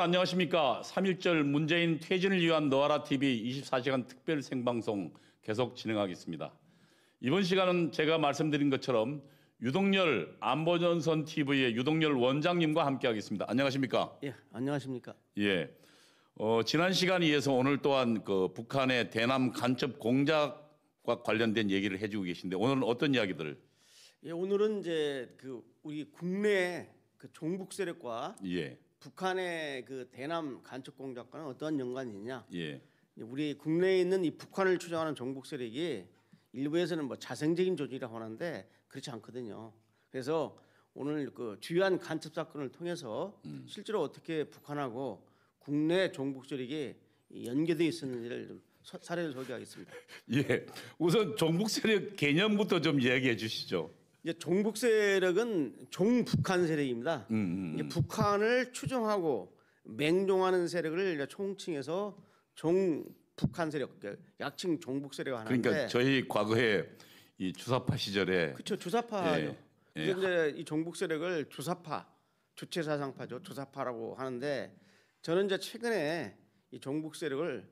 안녕하십니까. 3.1절 문재인 퇴진을 위한 너와라 TV 24시간 특별 생방송 계속 진행하겠습니다. 이번 시간은 제가 말씀드린 것처럼 유동열 안보전선 TV의 유동열 원장님과 함께하겠습니다. 안녕하십니까? 예, 안녕하십니까? 예. 지난 시간에 이어서 오늘 또한 그 북한의 대남 간첩 공작과 관련된 얘기를 해주고 계신데 오늘은 어떤 이야기들을? 예, 오늘은 이제 우리 국내 그 종북 세력과 예. 북한의 그 대남 간첩 공작과는 어떠한 연관이 있냐? 예. 우리 국내에 있는 이 북한을 추종하는 종북 세력이 일부에서는 뭐 자생적인 조직이라고 하는데 그렇지 않거든요. 그래서 오늘 그 주요한 간첩 사건을 통해서 실제로 어떻게 북한하고 국내 종북 세력이 연계되어 있었는지를 좀 사례를 소개하겠습니다. 예. 우선 종북 세력 개념부터 좀 이야기해 주시죠. 이제 종북 세력은 종북한 세력입니다. 이제 북한을 추종하고 맹종하는 세력을 총칭해서 종북한 세력, 약칭 종북 세력 하는데. 그러니까 저희 과거에 이 주사파 시절에 그렇죠, 주사파죠. 예. 그래서 이제 이 종북 세력을 주사파, 주체사상파죠, 주사파라고 하는데 저는 이제 최근에 이 종북 세력을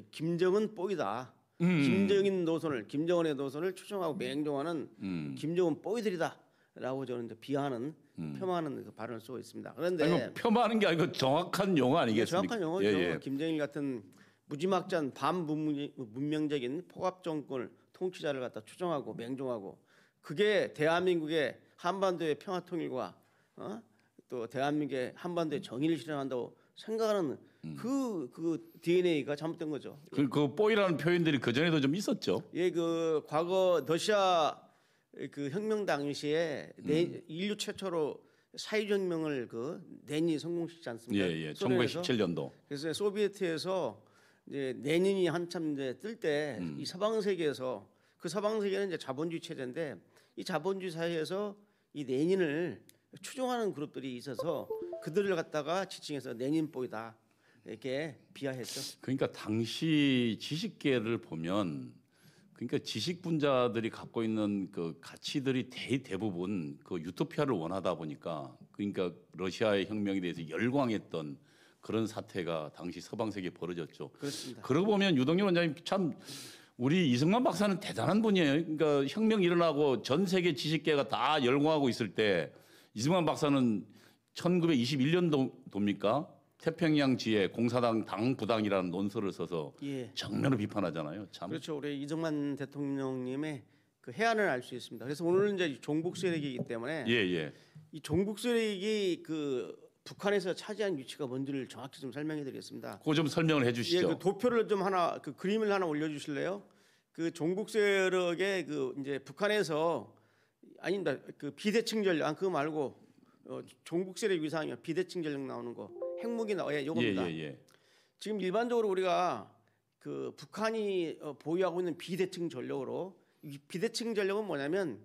김정은 뽀이다. 김정은의 노선을 추종하고 맹종하는 김정은 뽀이들이다라고 저는 이제 비하하는 폄하하는 그 발언을 쓰고 있습니다. 그런데 아니, 폄하하는 게 아니고 정확한 용어 아니겠습니까? 정확한 용어죠. 예. 김정일 같은 무지막지한 반문명적인 포갑 정권을 통치자를 갖다 추종하고 맹종하고 그게 대한민국의 한반도의 평화 통일과 또 대한민국의 한반도의 정의를 실현한다고 생각하는 그 DNA가 잘못된 거죠. 그 뽀이라는 표현들이 그 전에도 좀 있었죠. 예, 그 과거 러시아 그 혁명 당시에 인류 최초로 사회혁명을 그 레닌이 성공시키지 않습니까? 예. 1917년도. 그래서 소비에트에서 이제 레닌이 한참 이제 뜰 때 이 서방 세계에서 그 서방 세계는 이제 자본주의 체제인데 이 자본주의 사회에서 이 레닌을 추종하는 그룹들이 있어서 그들을 갖다가 지칭해서 레닌보이다 이렇게 비하했죠. 그러니까 당시 지식계를 보면 그러니까 지식분자들이 갖고 있는 그 가치들이 대부분 그 유토피아를 원하다 보니까 그러니까 러시아의 혁명에 대해서 열광했던 그런 사태가 당시 서방 세계에 벌어졌죠. 그렇습니다. 그러고 보면 유동열 원장님 참 우리 이승만 박사는 대단한 분이에요. 그러니까 혁명 일어나고 전 세계 지식계가 다 열광하고 있을 때 이승만 박사는 1921년도입니까? 태평양 지에 공사당 당부당이라는 논설을 써서 정면으로 비판하잖아요. 참. 그렇죠. 우리 이승만 대통령님의 그 해안을 알 수 있습니다. 그래서 오늘은 이제 종북 세력이기 때문에 이 종북 세력이 그 북한에서 차지한 위치가 뭔지를 정확히 좀 설명해드리겠습니다. 그거 좀 설명을 해주시죠. 그 도표를 좀 하나 그 그림을 하나 올려주실래요? 그 종북 세력의 그 이제 북한에서 아닙니다. 그 비대칭 전력 그거 말고 종북 세력 위상이요. 비대칭 전력 나오는 거 핵무기 요겁니다. 지금 일반적으로 우리가 그 북한이 보유하고 있는 비대칭 전력으로 이 비대칭 전력은 뭐냐면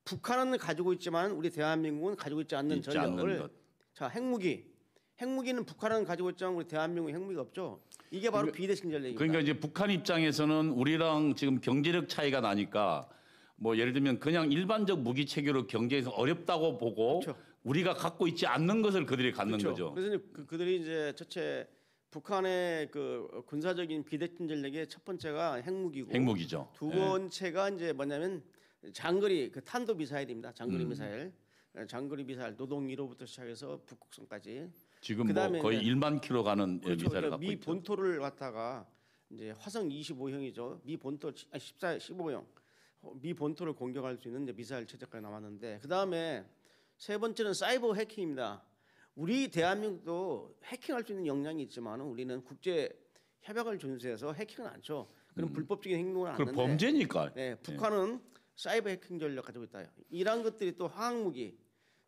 북한은 가지고 있지만 우리 대한민국은 가지고 있지 않는 전력을 자 핵무기는 북한은 가지고 있지만 우리 대한민국 핵무기가 없죠. 이게 바로 비대칭 전력입니다. 그러니까 이제 북한 입장에서는 우리랑 지금 경제력 차이가 나니까 뭐 예를 들면 그냥 일반적 무기 체계로 경제에서 어렵다고 보고 우리가 갖고 있지 않는 것을 그들이 갖는 거죠. 그래서 그들이 이제 첫째 북한의 그 군사적인 비대칭 전력의 첫 번째가 핵무기죠. 두 번째가 이제 뭐냐면 장거리 그 탄도 미사일입니다. 장거리 미사일. 장거리 미사일 노동 1호부터 시작해서 북극성까지. 지금 뭐 거의 1만 킬로 가는 미사일을 갖고 있죠. 미 본토를 갖다가 이제 화성 25형이죠. 미 본토 15형. 미 본토를 공격할 수 있는 이제 미사일 체제까지 남았는데 그 다음에 세 번째는 사이버 해킹입니다. 우리 대한민국도 해킹할 수 있는 역량이 있지만 우리는 국제 협약을 준수해서 해킹은 않죠. 그런 불법적인 행동을 안 하는데. 범죄니까. 네, 북한은 사이버 해킹 전력 가지고 있다. 이런 것들이 또 화학무기.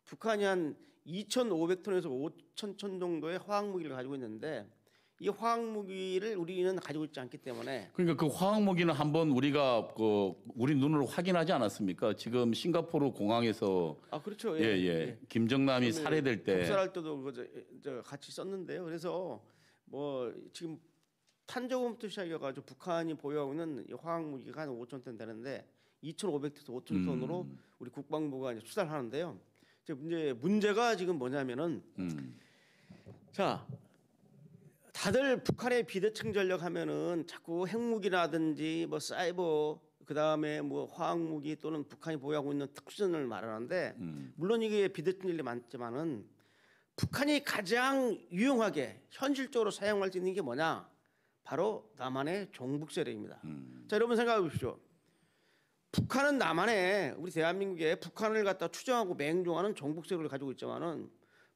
북한이 한 2,500톤에서 5,000톤 정도의 화학무기를 가지고 있는데 이 화학무기를 우리는 가지고 있지 않기 때문에 그러니까 그 화학무기는 한번 우리가 우리 눈으로 확인하지 않았습니까? 지금 싱가포르 공항에서 그렇죠. 김정남이 살해될 때 복살할 때도 같이 썼는데요. 그래서 뭐 지금 탄저금부터 시작해가지고 북한이 보유하고 있는 화학무기가 한 5,000톤 되는데 2,500톤에서 5,000톤으로 우리 국방부가 이제 수사를 하는데요. 이제 문제가 지금 뭐냐면은 자 다들 북한의 비대칭 전력 하면은 자꾸 핵무기라든지 뭐 사이버 그다음에 뭐 화학무기 또는 북한이 보유하고 있는 특수전을 말하는데 물론 이게 비대칭 전력이 많지만은 북한이 가장 유용하게 현실적으로 사용할 수 있는 게 뭐냐? 바로 남한의 종북 세력입니다. 자, 여러분 생각해 보십시오. 북한은 남한에 우리 대한민국에 북한을 갖다 추정하고 맹종하는 종북 세력을 가지고 있지만은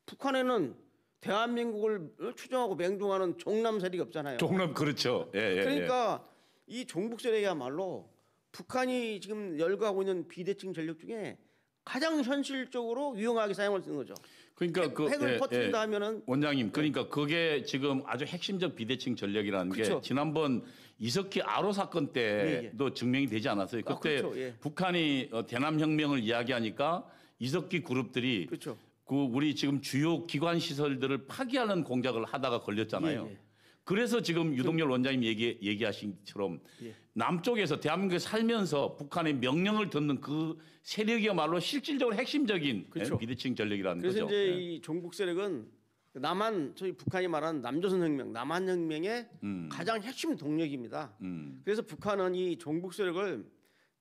북한에는 대한민국을 추정하고 맹종하는 종남 세력이 없잖아요. 종남 그렇죠. 예, 예, 그러니까 이 종북 세력이야말로 북한이 지금 열거하고 있는 비대칭 전력 중에 가장 현실적으로 유용하게 사용할 수 있는 거죠. 그러니까 핵을 퍼뜨린다 하면은 원장님 그러니까 그게 지금 아주 핵심적 비대칭 전력이라는 그렇죠. 게 지난번 이석기 아로 사건 때도 증명이 되지 않았어요. 그때 그렇죠. 예. 북한이 대남 혁명을 이야기하니까 이석기 그룹들이 그렇죠. 그 우리 지금 주요 기관 시설들을 파기하는 공작을 하다가 걸렸잖아요. 예, 예. 그래서 지금 유동열 원장님 얘기하신 것처럼 예. 남쪽에서 대한민국에 살면서 북한의 명령을 듣는 그 세력이야말로 실질적으로 핵심적인 그렇죠. 비대칭 전력이라는 그래서 거죠. 이제 이 종북 세력은 남한 저희 북한이 말하는 남조선 혁명, 남한 혁명의 가장 핵심 동력입니다. 그래서 북한은 이 종북 세력을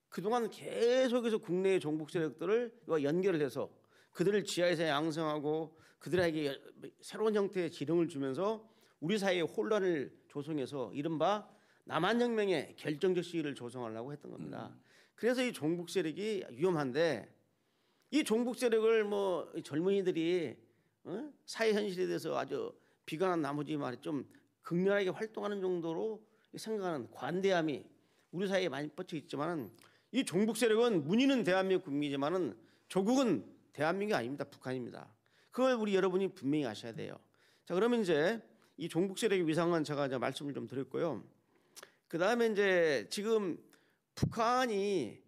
그동안 계속해서 국내의 종북 세력들을 연결을 해서 그들을 지하에서 양성하고 그들에게 새로운 형태의 지령을 주면서 우리 사이에 혼란을 조성해서 이른바 남한혁명의 결정적 시기를 조성하려고 했던 겁니다. 그래서 이 종북 세력이 위험한데 이 종북 세력을 뭐 젊은이들이 사회 현실에 대해서 아주 비관한 나머지 말이 좀 극렬하게 활동하는 정도로 생각하는 관대함이 우리 사이에 많이 뻗쳐 있지만은 이 종북 세력은 문의는 대한민국 국민이지만은 조국은 대한민국이 아닙니다. 북한입니다. 그걸 우리 여러분이 분명히 아셔야 돼요. 자, 그러면 이제 이 종북 세력의 위상은 제가 이제 말씀을 좀 드렸고요. 그 다음에 이제 지금 북한이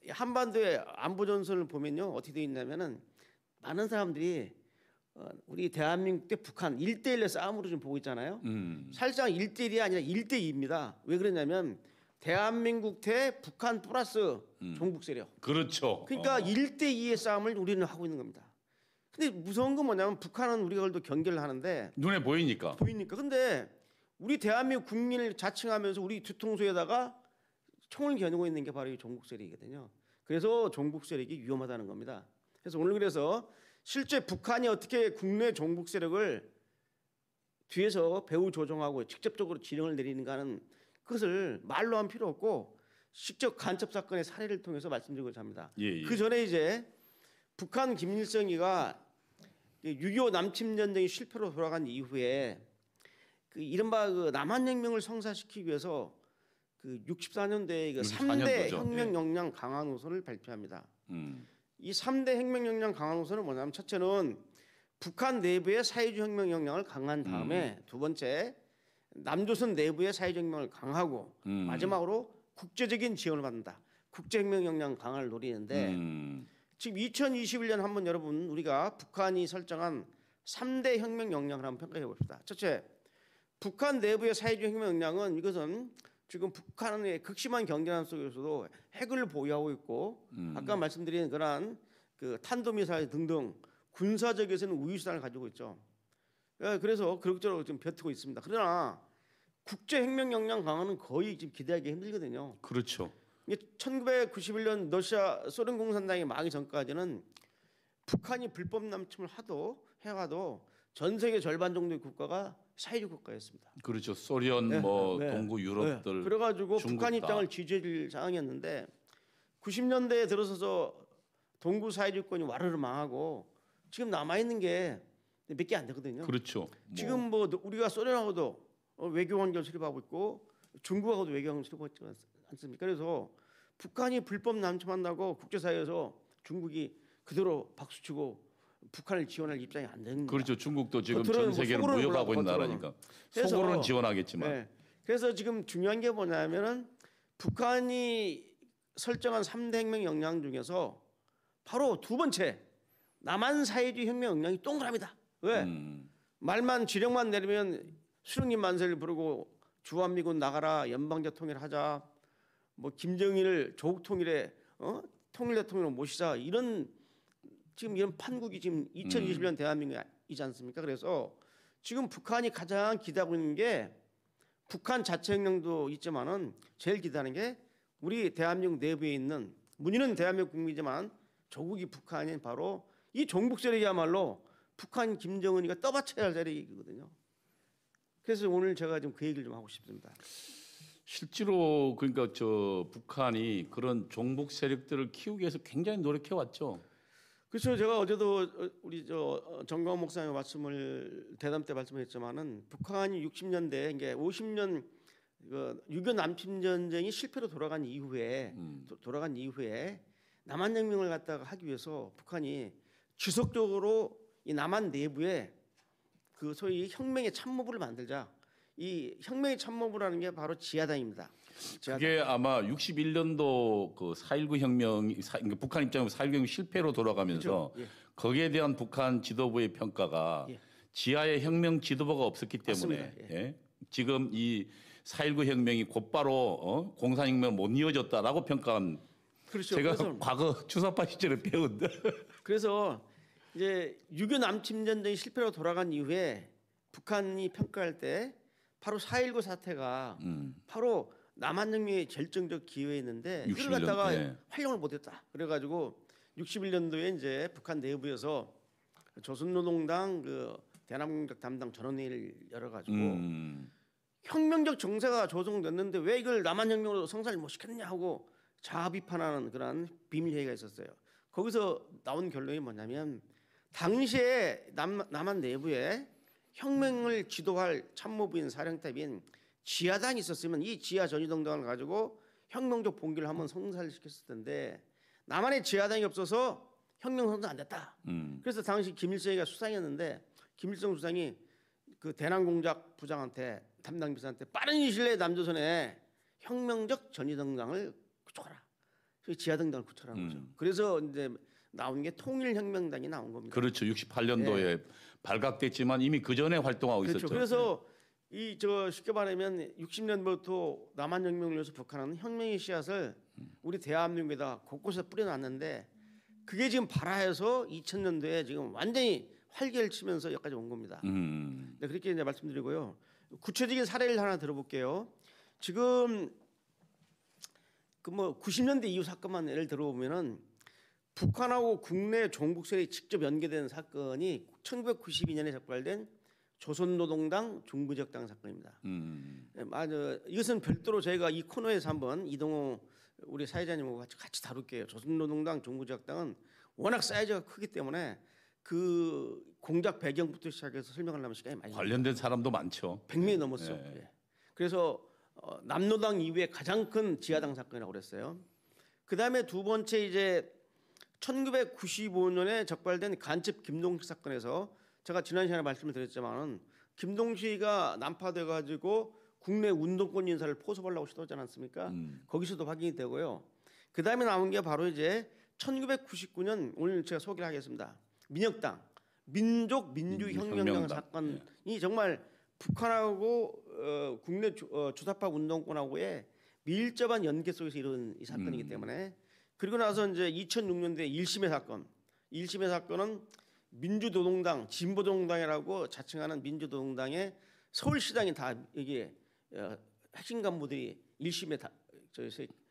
한반도의 안보 전선을 보면요 어떻게 되어 있냐면은 많은 사람들이 우리 대한민국 대 북한 1대1의 싸움으로 좀 보고 있잖아요. 사실상 1대1이 아니라 1대2입니다. 왜 그러냐면 대한민국 대 북한 플러스 종북 세력. 그렇죠. 그러니까 1대2의 싸움을 우리는 하고 있는 겁니다. 근데 무서운 건 뭐냐면 북한은 우리가 그래도 경계를 하는데 눈에 보이니까. 근데 우리 대한민국 국민을 자칭하면서 우리 뒤통수에다가 총을 겨누고 있는 게 바로 이 종북 세력이거든요. 그래서 종북 세력이 위험하다는 겁니다. 그래서 오늘 그래서 실제 북한이 어떻게 국내 종북 세력을 뒤에서 배후 조종하고 직접적으로 지령을 내리는가는 그것을 말로 한 필요 없고 직접 간첩 사건의 사례를 통해서 말씀드리고자 합니다. 예. 그 전에 이제 북한 김일성이가 6.25 남침 전쟁이 실패로 돌아간 이후에 그 이른바 그 남한혁명을 성사시키기 위해서 그 64년대에 그 3대 혁명 역량 강화 노선을 발표합니다. 이 3대 혁명 역량 강화 노선은 뭐냐면 첫째는 북한 내부의 사회주의 혁명 역량을 강화한 다음에 두 번째 남조선 내부의 사회주의 혁명을 강하고 마지막으로 국제적인 지원을 받는다. 국제혁명 역량 강화를 노리는데 지금 2021년 한번 여러분 우리가 북한이 설정한 3대 혁명 역량을 한번 평가해 봅시다. 첫째, 북한 내부의 사회주의 혁명 역량은 이것은 지금 북한의 극심한 경쟁 속에서도 핵을 보유하고 있고 아까 말씀드린 그러한 그 탄도미사일 등등 군사적에서는 우위수단을 가지고 있죠. 그래서 그럭저럭 지금 버티고 있습니다. 그러나 국제 혁명 역량 강화는 거의 지금 기대하기 힘들거든요. 그렇죠. 1991년 러시아 소련 공산당이 망하기 전까지는 북한이 불법 남침을 해와도 전 세계 절반 정도의 국가가 사회주의 국가였습니다. 그렇죠. 소련, 동구 유럽들. 그래가지고 중국 북한 다. 입장을 지지해줄 상황이었는데 90년대에 들어서서 동구 사회주의권이 와르르 망하고 지금 남아 있는 게 몇 개 안 되거든요. 그렇죠. 지금 뭐 우리가 소련하고도 외교 관계를 수립하고 있고 중국하고도 외교 관계를 수립하고 있지 않습니까? 그래서 북한이 불법 남침한다고 국제사회에서 중국이 그대로 박수치고 북한을 지원할 입장이 안 되는 거예요. 그렇죠. 중국도 지금 겉으로는 전 세계를 속으로는 무역하고 있는 몰라도 나라니까 그래서, 속으로는 지원하겠지만. 네. 그래서 지금 중요한 게 뭐냐면은 북한이 설정한 3대 혁명 역량 중에서 바로 두 번째 남한 사회주의 혁명 역량이 동그랍니다. 왜? 말만 지령만 내리면 수령님 만세를 부르고 주한미군 나가라, 연방제 통일하자, 뭐 김정일을 조국 통일에 통일 대통령으로 모시자 이런 지금 이런 판국이 지금 2020년 대한민국이지 않습니까? 그래서 지금 북한이 가장 기대하고 있는 게 북한 자체 혁명도 있지만은 제일 기대하는 게 우리 대한민국 내부에 있는 문희는 대한민국 국민이지만 조국이 북한인 바로 이 종북 세력이야말로 북한 김정은이가 떠받쳐야 할 세력이거든요. 그래서 오늘 제가 좀 그 얘기를 좀 하고 싶습니다. 실제로 그러니까 저 북한이 그런 종북 세력들을 키우기 위해서 굉장히 노력해 왔죠. 그렇죠. 제가 어제도 우리 정광훈 목사님 말씀을 대담 때 말씀했지만은 북한이 60년대 이게 50년 그 6.25 남침 전쟁이 실패로 돌아간 이후에 남한혁명을 갖다가 하기 위해서 북한이 지속적으로 이 남한 내부에 그 소위 혁명의 참모부를 만들자. 이 혁명의 참모부라는 게 바로 지하당입니다. 그게 아마 61년도 그 4.19 혁명이 그러니까 북한 입장에서 4.19 혁명 실패로 돌아가면서 그렇죠. 예. 거기에 대한 북한 지도부의 평가가 예. 지하에 혁명 지도부가 없었기 때문에 맞습니다. 예. 지금 이 4.19 혁명이 곧바로 공산혁명 못 이어졌다라고 평가한 그렇죠. 제가 그래서, 과거 주사파 시절에 배운데 그래서 이제 6.25 남침 전쟁이 실패로 돌아간 이후에 북한이 평가할 때 바로 4.19 사태가 바로 남한혁명의 결정적 기회였는데 이걸 61년, 갖다가 예. 활용을 못했다. 그래가지고 61년도에 이제 북한 내부에서 조선노동당 그 대남공작 담당 전원회의를 열어가지고 혁명적 정세가 조성됐는데 왜 이걸 남한혁명으로 성사를 못 시켰냐 하고 자아 비판하는 그런 비밀 회의가 있었어요. 거기서 나온 결론이 뭐냐면 당시에 남한 내부에 혁명을 지도할 참모부인 사령탑인 지하당이 있었으면 이 지하 전위동당을 가지고 혁명적 봉기를 한번 성사를 시켰을 텐데 남한에 지하당이 없어서 혁명 성사 안 됐다. 그래서 당시 김일성이가 수상이었는데 김일성 수상이 그 대남공작 부장한테 담당 비서한테 빠른 시일 내에 남조선에 혁명적 전위동당을 구축하라. 지하동당을 구축하라는 거죠. 그래서 이제 나온 게 통일혁명당이 나온 겁니다. 그렇죠. 68년도에 발각됐지만 이미 그 전에 활동하고 그렇죠. 있었죠. 그래서 이 쉽게 말하면 60년부터 남한혁명을 위해서 북한은 혁명의 씨앗을 우리 대한민국에다 곳곳에 뿌려놨는데 그게 지금 발화해서 2000년도에 지금 완전히 활개를 치면서 여기까지 온 겁니다. 네, 그렇게 이제 말씀드리고요. 구체적인 사례를 하나 들어볼게요. 지금 그 90년대 이후 사건만 예를 들어보면은 북한하고 국내 종북 세력이 직접 연계된 사건이 1992년에 적발된 조선노동당 중부지역당 사건입니다. 맞아. 이것은 별도로 저희가 이 코너에서 한번 이동호 우리 사회자님하고 같이 다룰게요. 조선노동당 중부지역당은 워낙 사이즈가 크기 때문에 그 공작 배경부터 시작해서 설명하려면 시간이 많이 관련된 사람도 많죠. 100명이 넘었어. 네. 예. 그래서 남노당 이후에 가장 큰 지하당 사건이라고 그랬어요. 그 다음에 두 번째 이제 1995년에 적발된 간첩 김동식 사건에서 제가 지난 시간에 말씀을 드렸지만은 김동식이가 난파돼 가지고 국내 운동권 인사를 포섭하려고 시도하지 않았습니까? 거기서도 확인이 되고요. 그 다음에 나온 게 바로 이제 1999년 오늘 제가 소개를 하겠습니다. 민혁당 민족민주혁명당 사건이 정말 북한하고 국내 주사파 운동권하고의 밀접한 연계 속에서 이룬 이 사건이기 때문에 그리고 나서 이제 2006년도에 1심의 사건. 1심의 사건은 민주노동당, 진보노동당이라고 자칭하는 민주노동당의 서울시당이 다 이게 핵심 간부들이 1심에 다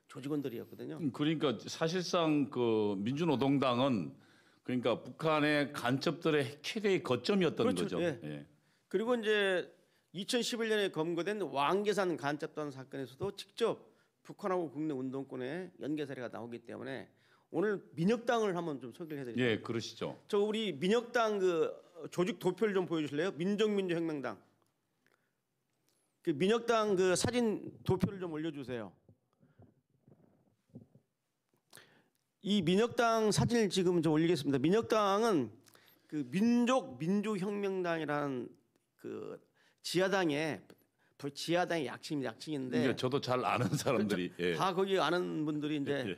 조직원들이었거든요. 그러니까 사실상 그 민주노동당은 그러니까 북한의 간첩들의 최대의 거점이었던 그렇죠. 거죠. 예. 예. 그리고 이제 2011년에 검거된 왕계산 간첩단 사건에서도 직접 북한하고 국내 운동권의 연계 사례가 나오기 때문에 오늘 민혁당을 한번 좀 소개를 해드릴게요. 예, 그러시죠. 저 우리 민혁당 그 조직 도표를 좀 보여주실래요? 민족민주혁명당. 그 민혁당 그 사진 도표를 좀 올려주세요. 이 민혁당 사진을 지금 좀 올리겠습니다. 민혁당은 그 민족민주혁명당이라는 그 지하당의 약칭인데 그러니까 저도 잘 아는 사람들이 그렇죠. 다 거기 아는 분들이 이제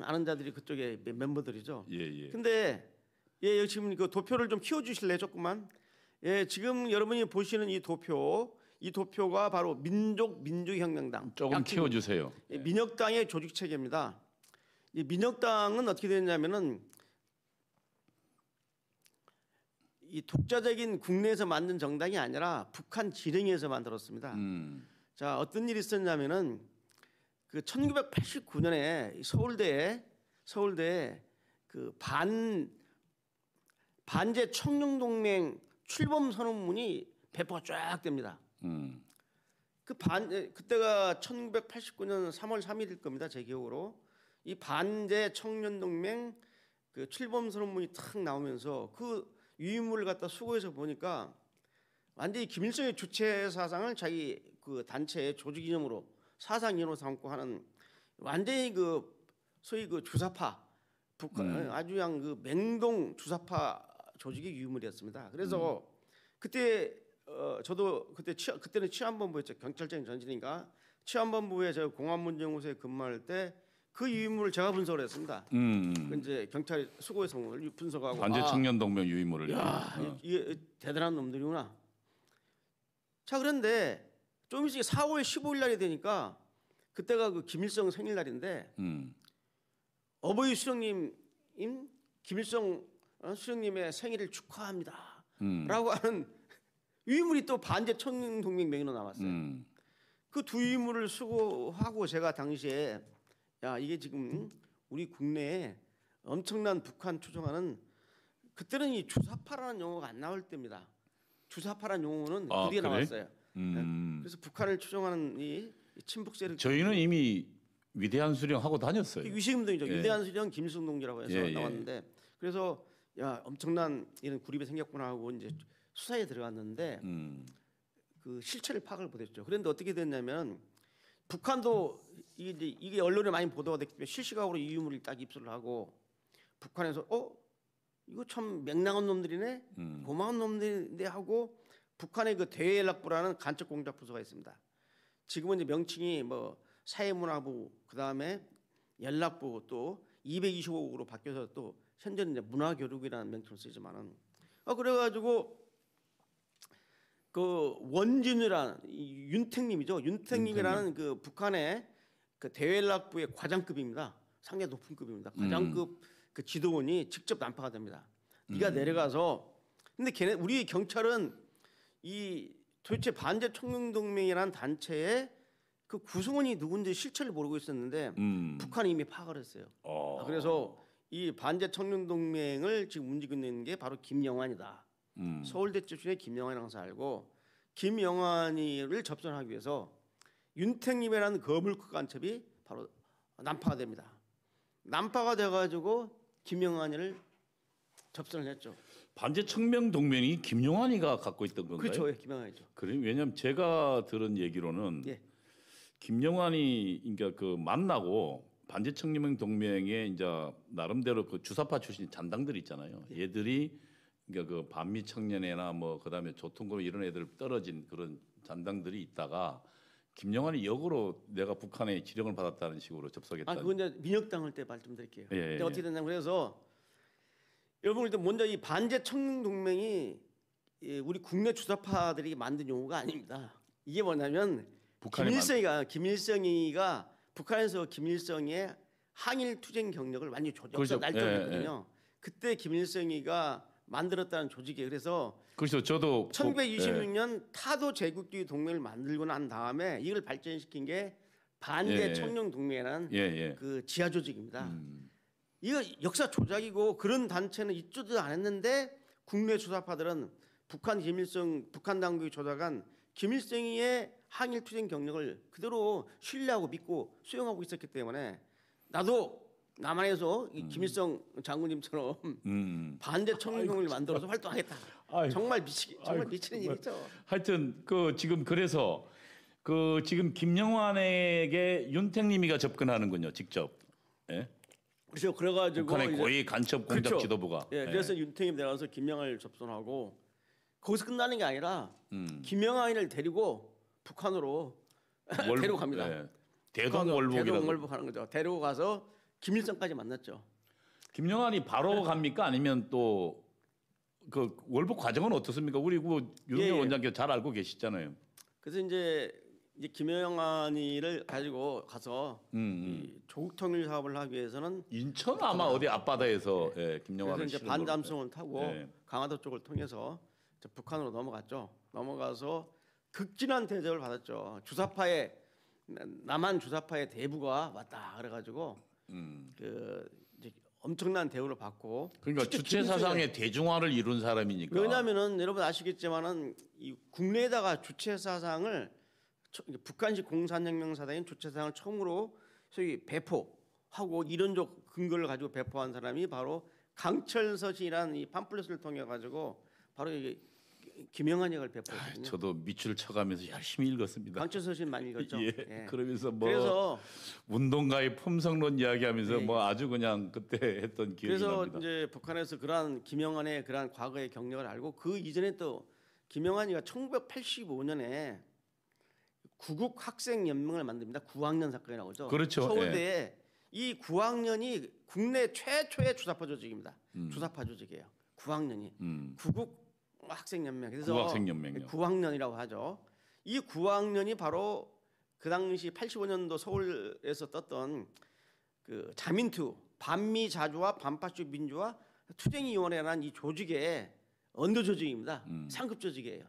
아는 자들이 그쪽에 멤버들이죠. 예. 근데 여기 지금 그 도표를 좀 키워주실래요, 조금만? 예, 지금 여러분이 보시는 이 도표가 바로 민족민주혁명당. 조금 키워주세요. 예, 민혁당의 조직 체계입니다. 이 민혁당은 어떻게 되냐면은 이 독자적인 국내에서 만든 정당이 아니라 북한 지령에서 만들었습니다. 자, 어떤 일이 있었냐면은 그 1989년에 서울대에 그 반제 청룡동맹 출범 선언문이 배포가 쫙 됩니다. 그때가 1989년 3월 3일일 겁니다. 제 기억으로. 이 반제 청년동맹 그 출범 선언문이 탁 나오면서 그 유인물을 갖다 수거해서 보니까 완전히 김일성의 주체 사상을 자기 그 단체의 조직 이념으로 사상 이념으로 삼고 하는 완전히 그 소위 그 주사파 북한 아주 그냥 그 맹동 주사파 조직의 유물이었습니다. 그래서 그때 저도 그때는 치안본부였죠. 경찰청 전신이니까 치안본부에 저 공안문정부서에 근무할 때 그 유인물을 제가 분석을 했습니다. 그 이제 경찰 수고해서 분석하고 반제 청년 동맹 유인물을. 야, 이게 대단한 놈들이구나. 자, 그런데 좀 있으니 4월 15일 날이 되니까 그때가 그 김일성 생일날인데 어버이 수령님 김일성 수령님의 생일을 축하합니다. 라고 하는 유인물이 또 반제 청년 동맹 명의로 나왔어요. 그 두 유인물을 수거하고 제가 당시에 야, 이게 지금 우리 국내에 엄청난 북한 추종하는 그때는 이 주사파라는 용어가 안 나올 때입니다. 주사파라는 용어는 그 뒤에 그래? 나왔어요. 그래서 북한을 추종하는 이 친북 세력 저희는 이미 위대한 수령 하고 다녔어요. 위시금동이죠. 예. 위대한 수령 김일성 동지라고 해서 예, 예. 나왔는데 그래서 야, 엄청난 이런 구립이 생겼구나 하고 이제 수사에 들어갔는데 그 실체를 파악을 못했죠. 그런데 어떻게 됐냐면 북한도 이게 언론에 많이 보도가 됐기 때문에 실시각으로 이 유물을 딱 입수를 하고 북한에서 이거 참 맹랑한 놈들이네, 고마운 놈들인데 하고 북한의 그 대외연락부라는 간첩 공작 부서가 있습니다. 지금은 이제 명칭이 뭐 사회문화부, 그 다음에 연락부 또 225국으로 바뀌어서 또 현재는 이제 문화교육이라는 명칭을 쓰지만은 그래가지고 그 원진이라는 윤택님이죠. 윤택님이라는 그 북한의 그 대외연락부의 과장급입니다. 상당히 높은 급입니다. 과장급 그 지도원이 직접 난파가 됩니다. 네가 내려가서 근데 우리 경찰은 이 도대체 반제 청년동맹이라는 단체의 그 구성원이 누군지 실체를 모르고 있었는데 북한이 이미 파악을 했어요. 그래서 이 반제 청년동맹을 지금 움직이고 있는 게 바로 김영환이다. 서울대 출신의 김영환이라는 것을 알고 김영환이를 접선하기 위해서 윤택님이라는 거물급 간첩이 바로 난파가 됩니다. 난파가 돼가지고 김영환이를 접선을 했죠. 반제 청명 동맹이 김용환이가 갖고 있던 건가요? 그렇죠, 예, 김영환이죠. 그래, 왜냐하면 제가 들은 얘기로는 예. 김용환이 그러니까 그 만나고 반제 청명 동맹에 이제 나름대로 그 주사파 출신 잔당들 있잖아요. 얘들이 그러니까 그 반미 청년회나 뭐 그다음에 조통금 이런 애들 떨어진 그런 잔당들이 있다가 김영환이 역으로 내가 북한에 지령을 받았다는 식으로 접속했다. 그건 이제 민혁당할 때 말씀드릴게요. 예, 근데 예. 어떻게 됐냐면 그래서 여러분 일단 먼저 이 반제 청년 동맹이 우리 국내 주사파들이 만든 용어가 아닙니다. 이게 뭐냐면 김일성이가 북한에서 김일성의 항일 투쟁 경력을 완전히 그렇죠. 날조했거든요. 그때 김일성이가 만들었다는 조직이에요. 그래서 그렇죠. 저도 1926년 타도 제국주의 동맹을 만들고 난 다음에 이걸 발전시킨 게 반제 청년 동맹이라는 그 지하 조직입니다. 이거 역사 조작이고 그런 단체는 있지도 않았는데 국내 주사파들은 북한 당국이 조작한 김일성의 항일 투쟁 경력을 그대로 신뢰하고 믿고 수용하고 있었기 때문에 나도 남한에서 이 김일성 장군님처럼 반대 청년동맹을 만들어서 활동하겠다. 정말 미치는 일이죠. 하여튼 그 지금 그래서 그 지금 김영환에게 윤택님이가 접근하는군요, 직접. 예? 그렇죠. 그래가지고 북한의 고위 간첩 공작 그렇죠. 지도부가. 예, 그래서 윤택님 내려가서 김영환을 접선하고 거기서 끝나는 게 아니라 김영환을 데리고 북한으로 데리고 갑니다. 예. 대동월북이라고. 대동월북 하는 거죠. 데리고 가서 김일성까지 만났죠. 김영환이 바로 갑니까? 아니면 또 그 월북 과정은 어떻습니까? 우리 그 유승민 원장께서 잘 알고 계시잖아요. 그래서 이제 이제 김영환이를 가지고 가서 이 조국 통일 사업을 하기 위해서는 인천 아마 어디 앞바다에서 예, 그래서 김영환을 이제 실은 반잠수를 타고 예. 강화도 쪽을 통해서 이제 북한으로 넘어갔죠. 넘어가서 극진한 대접을 받았죠. 주사파의 남한 주사파의 대부가 왔다 그래가지고 그 이제 엄청난 대우를 받고 그러니까 주체 사상의 대중화를 이룬 사람이니까. 왜냐하면은 여러분 아시겠지만은 이 국내에다가 주체 사상을 북한식 공산혁명 사상인 주체 사상을 처음으로 소위 배포하고 이론적 근거를 가지고 배포한 사람이 바로 강철서신이라는 이 팜플렛을 통해 가지고 바로 이 김영환이를 배포했거든요. 저도 밑줄 쳐가면서 열심히 읽었습니다. 강철서신 많이 읽었죠. 예. 예. 그러면서 뭐 그래서 운동가의 품성론 이야기하면서 예, 뭐 아주 그냥 그때 했던 기억이 그래서 납니다. 이제 북한에서 그러한 김영환의 그러한 과거의 경력을 알고 그 이전에 또 김영환이가 1985년에 구국 학생 연맹을 만듭니다. 9학년 사건이 나오죠. 그렇죠. 서울대에 이 9학년이 국내 최초의 주사파 조직입니다. 주사파 조직이에요. 9학년이 구국 학생 연맹. 그래서 구학생 연맹요. 9학년이라고 하죠. 이 9학년이 바로 그 당시 85년도 서울에서 떴던 그 자민투 반미 자주와 반파슈 민주화 투쟁위원회라는 이 조직의 언더 조직입니다. 상급 조직이에요.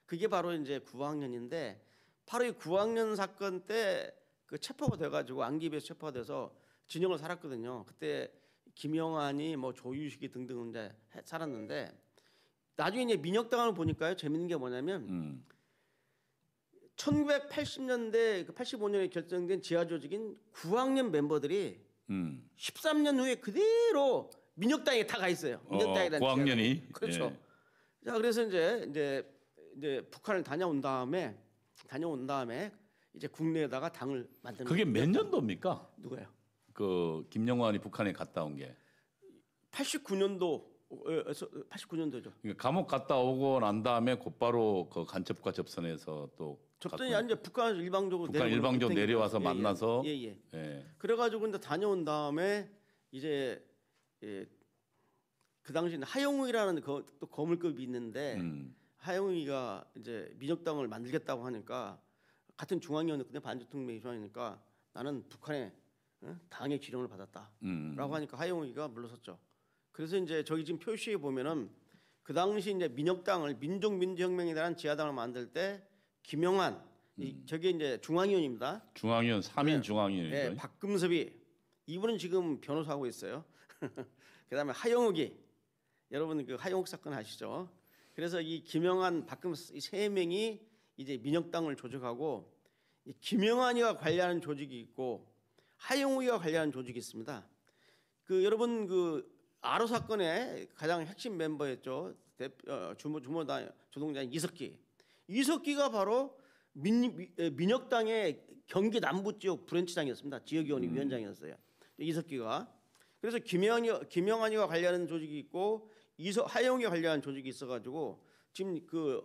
그게 바로 이제 9학년인데 바로 이 9학년 사건 때 그 체포가 돼가지고 안기부에서 체포가 돼서 진영을 살았거든요. 그때 김영환이 뭐 조유식이 등등 이제 살았는데 나중에 이제 민혁당을 보니까요 재밌는 게 뭐냐면 1980년대 85년에 결정된 지하 조직인 9학년 멤버들이 13년 후에 그대로 민혁당에 다 가 있어요. 민혁당이라는 9학년이 그렇죠. 예. 자 그래서 이제 북한을 다녀온 다음에 이제 국내에다가 당을 만드는. 그게 몇 년도입니까? 누가요? 그 김영환이 북한에 갔다 온 게 89년도죠. 그러니까 감옥 갔다 오고 난 다음에 곧바로 그 간첩과 접선해서 또 접선이 아니죠. 북한에서 일방적으로 북한 일방적으로 내려와서 만나서 예. 예. 그래가지고 이제 다녀온 다음에 이제 그 당시에 하영우라는 또 거물급이 있는데 하영우가 이제 민혁당을 만들겠다고 하니까 같은 중앙위원회인데 반대통령이 중앙이니까 나는 북한의 당의 지령을 받았다라고 하니까 하영우가 물러섰죠. 그래서 이제 저기 지금 표시에 보면은 그 당시 이제 민혁당을 민족민주혁명이라는 지하당을 만들 때 김영환 저게 이제 중앙위원입니다. 중앙위원 3인 중앙위원이죠. 네, 박금섭이 이분은 지금 변호사하고 있어요. 그다음에 하영욱이 여러분 그 하영욱 사건 아시죠? 그래서 이 김영환, 박금섭 이 세 명이 이제 민혁당을 조직하고 이 김영환이가 관리하는 조직이 있고 하영욱이가 관리하는 조직이 있습니다. 그 여러분 그 아로 사건의 가장 핵심 멤버였죠. 주동장 이석기가 바로 민혁당의 경기 남부 지역 브랜치장이었습니다. 지역위원회 위원장이었어요. 이석기가. 그래서 김영환이가 관리하는 조직이 있고 하영욱이 관리하는 조직이 있어가지고 지금 그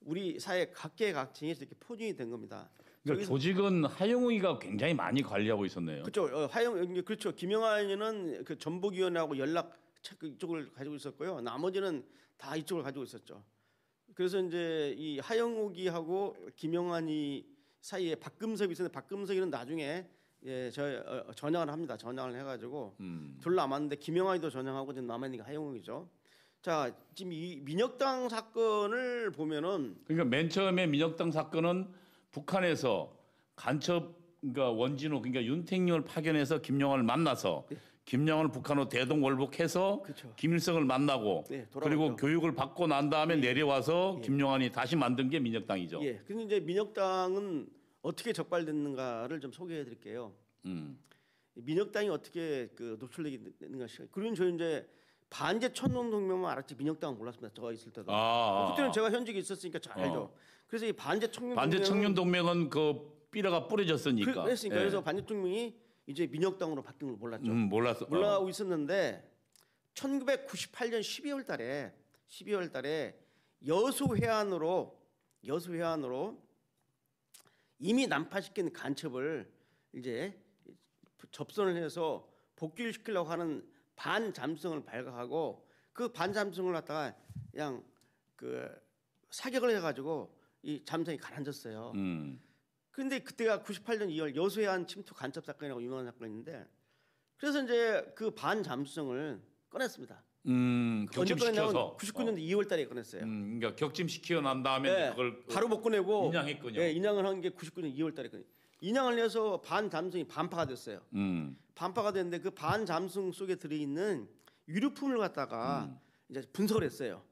우리 사회 각계각층에서 이렇게 포진이 된 겁니다. 그러니까 조직은 하영욱이가 굉장히 많이 관리하고 있었네요. 그렇죠. 그렇죠. 김영환이는 그 전북위원회하고 연락 이쪽을 가지고 있었고요. 나머지는 다 이쪽을 가지고 있었죠. 그래서 이제 이 하영욱이하고 김영환이 사이에 박금섭이 있었는데 박금섭이는 나중에 전향을 합니다. 전향을 해가지고 둘 남았는데 김영환이도 전향하고 지금 남아 있는 게 하영욱이죠. 자 지금 이 민혁당 사건을 보면은 그러니까 맨 처음에 민혁당 사건은 북한에서 간첩 그러니까 원진호 그러니까 윤택용을 파견해서 김영환을 만나서 김영환을 북한으로 대동월복해서 그렇죠. 김일성을 만나고 그리고 교육을 받고 난 다음에 내려와서 김영환이 다시 만든 게 민혁당이죠. 예. 근데 이제 민혁당은 어떻게 적발됐는가를 좀 소개해드릴게요. 민혁당이 어떻게 그 노출되는가. 그리고 저 이제 반제 천년동맹만 알았지 민혁당은 몰랐습니다. 제가 있을 때도. 그때는 제가 현직에 있었으니까 잘 알죠. 그래서 이 반제 청년동맹은 그 삐라가 뿌려졌으니까. 그랬으니까 그래서 반제 청년이 이제 민혁당으로 바뀐 걸 몰랐죠. 몰라하고 있었는데 1998년 12월 달에 여수 해안으로 이미 난파시킨 간첩을 이제 접선을 해서 복귀를 시키려고 하는 반잠수성을 발각하고 그 반잠수성을 갖다가 그냥 그 사격을 해가지고 이 잠수성이 가라앉았어요. 그런데 그때가 98년 2월 여수해안 침투 간첩 사건이라고 유명한 사건인데 그래서 이제 그 반잠수정을 꺼냈습니다. 언제 꺼냈냐면 격침시켜서 99년도 2월달에 꺼냈어요. 그러니까 격침시켜 난 다음에 네, 그걸 바로 못 꺼내고 인양했군요. 네, 인양을 한 게 99년 2월달에 꺼내. 인양을 해서 반잠수정이 반파가 됐어요. 반파가 됐는데 그 반잠수정 속에 들어있는 유류품을 갖다가 이제 분석을 했어요.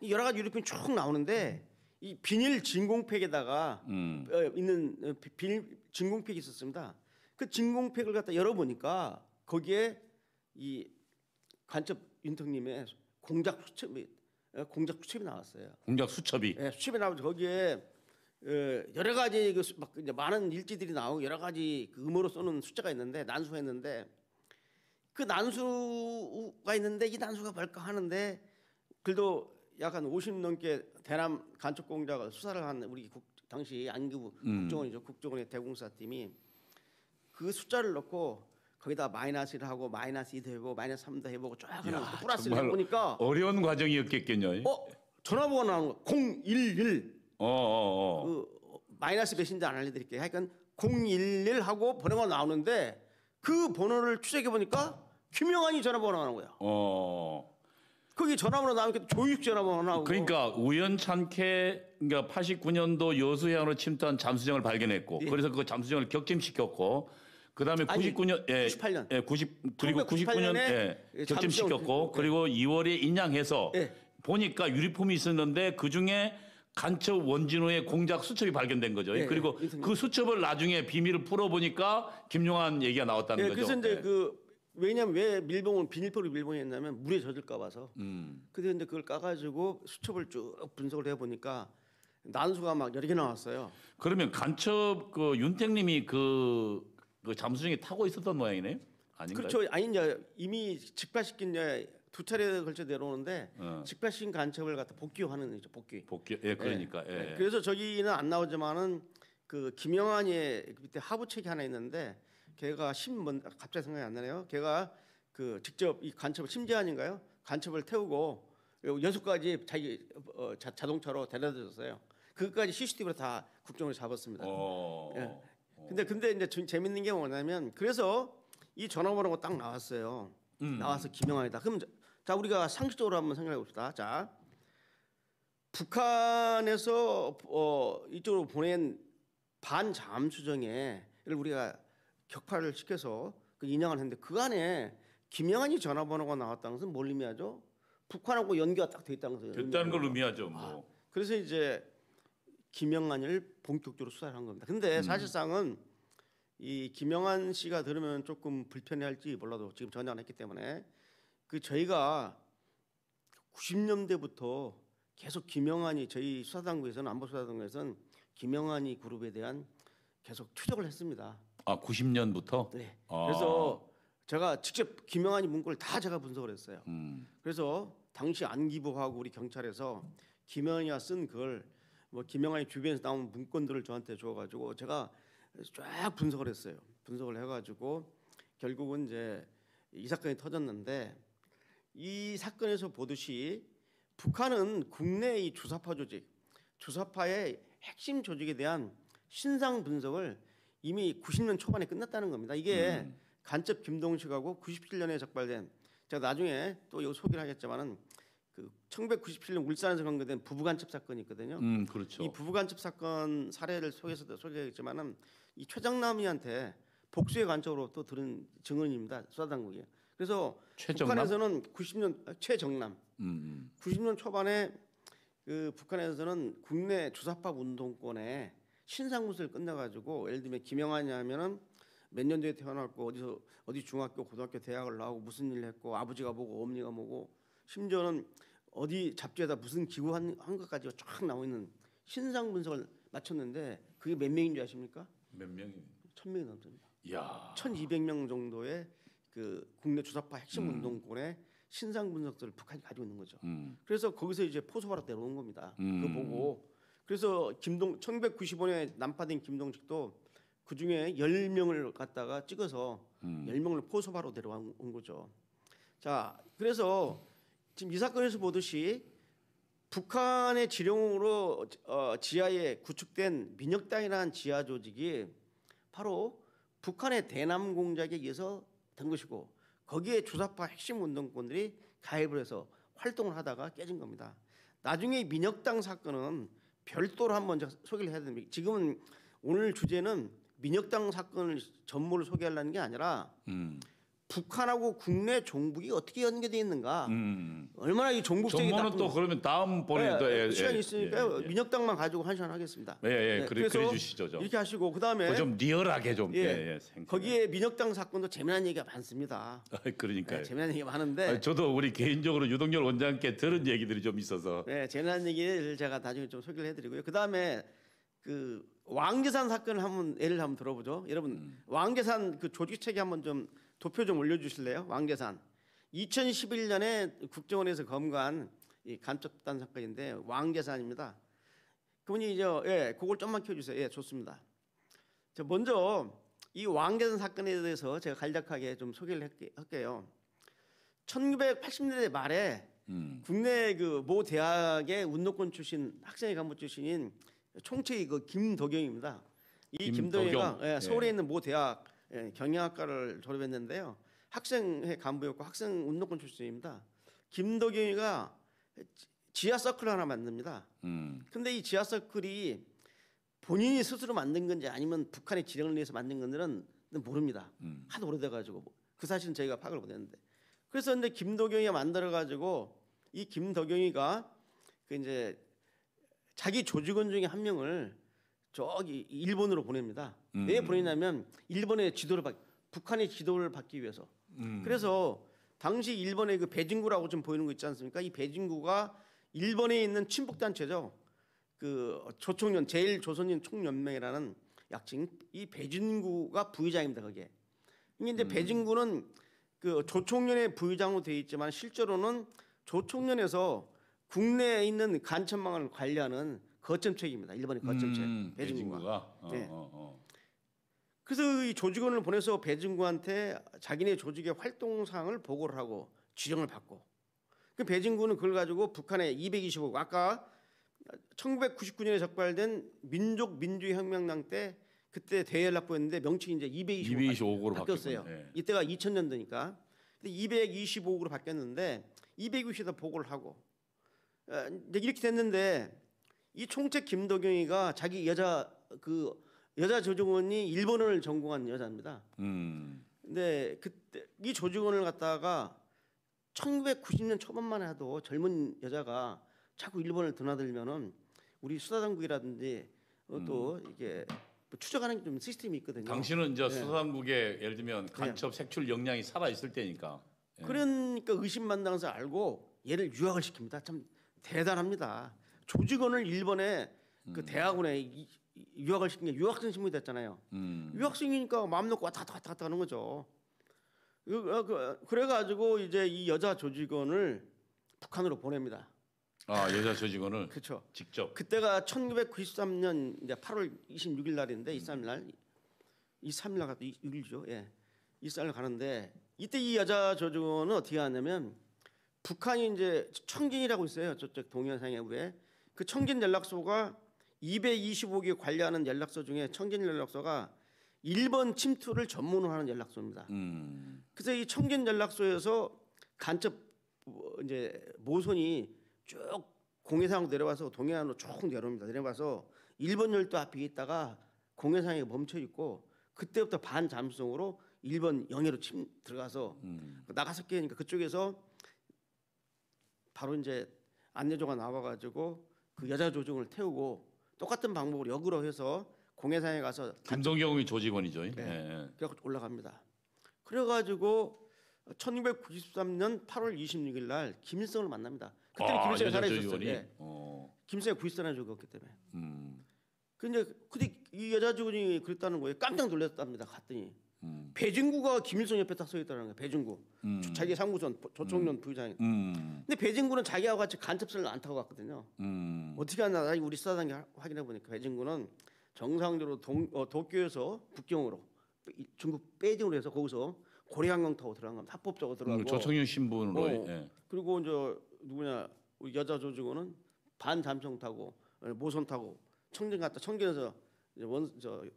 여러 가지 유류품이 쭉 나오는데 이 비닐 진공팩에다가 있는 비닐 진공팩이 있었습니다. 그 진공팩을 갖다 열어보니까 거기에 이 간첩 윤통님의 공작 수첩이 나왔어요. 공작 수첩이. 네, 수첩이 나오죠. 거기에 여러 가지 막 이제 많은 일지들이 나오고 여러 가지 그 음어로 쏘는 숫자가 있는데 난수가 있는데 그 난수가 있는데 이 난수가 뭘까 하는데 그래도 약 한 50 넘게 대남 간첩 공작을 수사를 한 우리 당시 안기부 국정원이죠. 국정원의 대공사팀이 그 숫자를 넣고 거기다 마이너스 1 하고 마이너스 2도 해보고 마이너스 3도 해보고 쫙 하는 플러스를 해보니까 어려운 과정이었겠군요. 전화번호 나오는 거 011. 그 마이너스 몇인지 안 알려드릴게요. 하여간 011 하고 번호가 나오는데 그 번호를 추적해 보니까 김영환이 전화번호 나오는 거야. 거기 전화번호 나오니까 조육 전화번호 나오고. 그러니까 우연찮게 그러니까 89년도 여수해안으로 침투한 잠수정을 발견했고 그래서 그 잠수정을 격침시켰고 그다음에 99년 98년 그리고 99년에 격침시켰고 그리고 2월에 인양해서 보니까 유리품이 있었는데 그 중에 간첩 원진호의 공작 수첩이 발견된 거죠. 그리고 그 수첩을 나중에 비밀을 풀어보니까 김용환 얘기가 나왔다는 거죠. 그래서 이제 왜냐면 왜 밀봉을 비닐포를 밀봉했냐면 물에 젖을까 봐서. 근데 이제 그걸 까가지고 수첩을 쭉 분석을 해보니까 난수가 막 여러 개 나왔어요. 그러면 간첩 그 윤택님이 그 잠수정에 타고 있었던 모양이네요? 아닌가요? 그렇죠. 아니 이제 이미 직파시킨 이제 2차례에 걸쳐 내려오는데 직파시킨 간첩을 갖다 복귀하는 거죠. 복귀. 그러니까. 그래서 저기는 안 나오지만은 그 김영환이 그때 하부책이 하나 있는데 걔가 갑자기 생각이 안 나네요. 걔가 그 직접 이 간첩을 심재환인가요? 간첩을 태우고 여수까지 자기 자동차로 데려다 줬어요. 그것까지 CCTV로 다 국정을 잡았습니다. 근데 이제 재밌는 게 뭐냐면 그래서 이 전화번호가 딱 나왔어요. 나와서 김영환이다. 그럼 자 우리가 상식적으로 한번 생각해 봅시다. 자 북한에서 이쪽으로 보낸 반잠수정에 우리가 격파를 시켜서 그 인양을 했는데 그 안에 김영환이 전화번호가 나왔다는 것은 뭘 의미하죠? 북한하고 연계가 딱 돼 있다는 것을 됐다는 걸 의미하죠. 그래서 이제 김영환을 본격적으로 수사를 한 겁니다. 근데 사실상은 이 김영환 씨가 들으면 조금 불편해할지 몰라도 지금 전혀 안 했기 때문에 저희가 90년대부터 계속 김영환이 저희 수사당국에서는 안보수사당국에서는 김영환이 그룹에 대한 계속 추적을 했습니다. 90년부터? 네. 그래서 제가 직접 김영환이 문건을 다 제가 분석을 했어요. 그래서 당시 안기부하고 우리 경찰에서 김영환이가 쓴 글, 뭐 김영환이 주변에서 나온 문건들을 저한테 줘가지고 제가 쫙 분석을 했어요. 분석을 해가지고 결국은 이제 이 사건이 터졌는데 이 사건에서 보듯이 북한은 국내 이 주사파 조직, 주사파의 핵심 조직에 대한 신상 분석을 이미 90년 초반에 끝났다는 겁니다. 이게 간첩 김동식하고 97년에 적발된 제가 나중에 또 이거 소개를 하겠지만은 그 1997년 울산에서 검거된 부부 간첩 사건이 있거든요. 그렇죠. 이 부부 간첩 사건 사례를 소개해서도 소개했지만은 이 최정남이한테 복수의 간첩으로 또 들은 증언입니다. 수사당국이. 그래서 최정남? 북한에서는 90년 최정남 90년 초반에 그 북한에서는 국내 주사파 운동권에 신상무술 끝내가지고 예를 들면 김영환이 하면은 몇 년도에 태어났고 어디 중학교 고등학교 대학을 나오고 무슨 일을 했고 아버지가 뭐고 어머니가 뭐고 심지어는 어디 잡지에다 무슨 기고한 것까지가 쫙 나와 있는 신상 분석을 마쳤는데 그게 몇 명인 줄 아십니까? 몇 명이? 1000명이 넘습니다. 이야. 1200명 정도의 그 국내 주사파 핵심 운동권의 신상 분석들을 북한이 가지고 있는 거죠. 그래서 거기서 이제 포소바로 내려온 겁니다. 그거 보고 그래서 1995년에 난파된 김동식도 그 중에 10명을 갖다가 찍어서 10명을 포소바로 내려온 거죠. 자, 그래서 지금 이 사건에서 보듯이 북한의 지령으로 지하에 구축된 민혁당이라는 지하 조직이 바로 북한의 대남 공작에 의해서 된 것이고 거기에 주사파 핵심 운동권들이 가입을 해서 활동을 하다가 깨진 겁니다. 나중에 민혁당 사건은 별도로 한번 소개를 해야 됩니다. 지금은 오늘 주제는 민혁당 사건을 전모를 소개하려는 게 아니라 북한하고 국내 종북이 어떻게 연계되어 있는가, 얼마나 이 종북적인 전문은 또 그러면 다음번에 시간이 있으니까요. 민혁당만 가지고 한 시간 하겠습니다. 그래 주시죠. 이렇게 하시고 그다음에 좀 리얼하게 좀 거기에 민혁당 사건도 재미난 얘기가 많습니다. 그러니까요. 재미난 얘기가 많은데 저도 우리 개인적으로 유동열 원장께 들은 얘기들이 좀 있어서 재미난 얘기를 제가 나중에 좀 소개를 해드리고요. 그다음에 그 왕재산 사건을 예를 한번 들어보죠. 여러분 왕재산 그 조직 체계 한번 좀 도표 좀 올려주실래요? 왕재산 2011년에 국정원에서 검거한 이 간첩단 사건인데 왕재산입니다. 그분이 그걸 좀만 켜주세요. 좋습니다. 자, 먼저 이 왕재산 사건에 대해서 제가 간략하게 좀 소개를 할게요. 1980년대 말에 국내 그 모 대학의 운동권 출신 학생회 간부 출신인 총책이 그 김덕영입니다. 이 김덕영이가 서울에 있는 모 대학 경영학과를 졸업했는데요. 학생회 간부였고 학생 운동권 출신입니다. 김덕영이가 지하 서클을 하나 만듭니다. 근데 이 지하 서클이 본인이 스스로 만든 건지 아니면 북한의 지령을 위해서 만든 건지는 모릅니다. 하도 오래돼가지고 그 사실은 저희가 파악을 못했는데 그래서 근데 김덕영이가 만들어가지고 이 김덕영이가 그 이제 자기 조직원 중에 한 명을 저기 일본으로 보냅니다. 왜 보내냐면 일본의 북한의 지도를 받기 위해서. 그래서 당시 일본의 그 배진구라고 좀 보이는 거 있지 않습니까? 이 배진구가 일본에 있는 친북 단체죠. 그 조총련 제일조선인 총연맹이라는 약칭 이 배진구가 부의장입니다. 거기에. 이게 이제 배진구는 그 조총련의 부의장으로 되어 있지만 실제로는 조총련에서 국내에 있는 간첩망을 관리하는 거점책입니다. 일본의 거점책 배진구가. 그래서 이 조직원을 보내서 배진구한테 자기네 조직의 활동상을 보고를 하고 지령을 받고 그 배진구는 그걸 가지고 북한의 225국 아까 1999년에 적발된 민족민주혁명당 때 그때 대연락부였는데 명칭이 이제 225국으로 바뀌었어요. 이때가 2000년도니까. 근데 225국으로 바뀌었는데 220에다 보고를 하고 이렇게 됐는데 이 총책 김덕영이가 자기 여자 조직원이 일본어를 전공한 여자입니다. 근데 그때 이 조직원을 갖다가 1990년 초반만 해도 젊은 여자가 자꾸 일본을 드나들면은 우리 수사당국이라든지 또 이게 추적하는 좀 시스템이 있거든요. 당신은 이제 수사당국에 예를 들면 간첩 색출 역량이 살아 있을 때니까. 그러니까 의심만당해서 알고 얘를 유학을 시킵니다. 참 대단합니다. 조직원을 일본에 그 대학원에 유학을 시킨 게 유학생 신분이 됐잖아요. 유학생이니까 마음 놓고 왔다 갔다 하는 거죠. 그래가지고 이제 이 여자 조직원을 북한으로 보냅니다. 여자 조직원을 그렇죠. 직접. 그때가 1993년 이제 8월 26일 날인데 23일 날 6일이죠. 23일 가는데 이때 이 여자 조직원은 어떻게 하냐면 북한이 이제 청진이라고 있어요. 저쪽 동해상해부에 그 청진 연락소가 225개 관리하는 연락소 중에 청진 연락소가 일본 침투를 전문으로 하는 연락소입니다. 그래서 이 청진 연락소에서 간첩 이제 모선이 쭉 공해상으로 내려와서 동해안으로 쭉 내려옵니다. 내려와서 일본 열도 앞에 있다가 공해상에 멈춰 있고 그때부터 반잠수성으로 일본 영해로 들어가서 나가서 깨니까 그쪽에서 바로 이제 안내조가 나와가지고 그 여자 조직원을 태우고 똑같은 방법으로 역으로 해서 공해상에 가서 김동경이 조직원이죠. 그래서 올라갑니다. 그래가지고 1993년 8월 26일 날 김일성을 만납니다. 그때는 김일성이 살아있었어요. 김일성이 구일선을 죽었기 때문에. 근데 이 여자 직원이 그랬다는 거예요. 깜짝 놀랐답니다. 갔더니 배진구가 김일성 옆에 딱 서 있다는 거예요. 배진구 자기 상무선 조총련 부의장이. 근데 배진구는 자기하고 같이 간첩선을 안 타고 갔거든요. 어떻게 하나 우리 수사단이 확인해 보니까 배진구는 정상적으로 도쿄에서 북경으로 중국 베이징으로 해서 거기서 고려항공 타고 들어간 겁니다. 합법적으로 들어가고. 조총련 신분으로. 그리고 이제 누구냐 우리 여자 조직원은 반잠수정 타고 모선 타고 청진 갔다 청진에서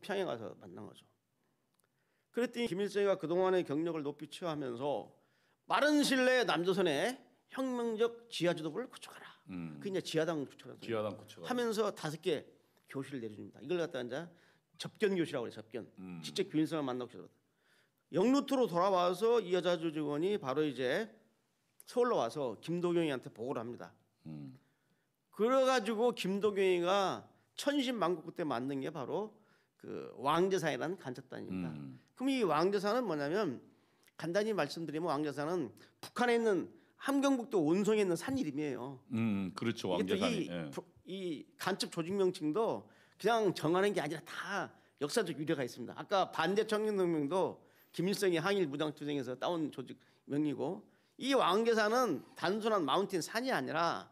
평양 가서 만난 거죠. 그랬더니 김일성이가 그동안의 경력을 높이 취하하면서 빠른 시일 내에 남조선에 혁명적 지하지도부를 구축하라. 그 이제 지하당 구축하라. 지하당 구축 하면서 5개 교실을 내려줍니다. 이걸 갖다 이제 접견 교실이라고 해요. 접견. 직접 김일성을 만나고 싶어요. 영루트로 돌아와서 이 여자 조직원이 바로 이제 서울로 와서 김도경이한테 보고를 합니다. 그래가지고 김도경이가 천신만고 때 만든 게 바로 그 왕제사라는 간첩단입니다. 그럼 이 왕제사는 뭐냐면 간단히 말씀드리면 왕제사는 북한에 있는 함경북도 온성에 있는 산 이름이에요. 그렇죠. 왕제산이. 이 간첩 조직 명칭도 그냥 정하는 게 아니라 다 역사적 유래가 있습니다. 아까 반대청년동맹도 김일성이 항일 무장투쟁에서 따온 조직 명이고 이 왕제산은 단순한 마운틴 산이 아니라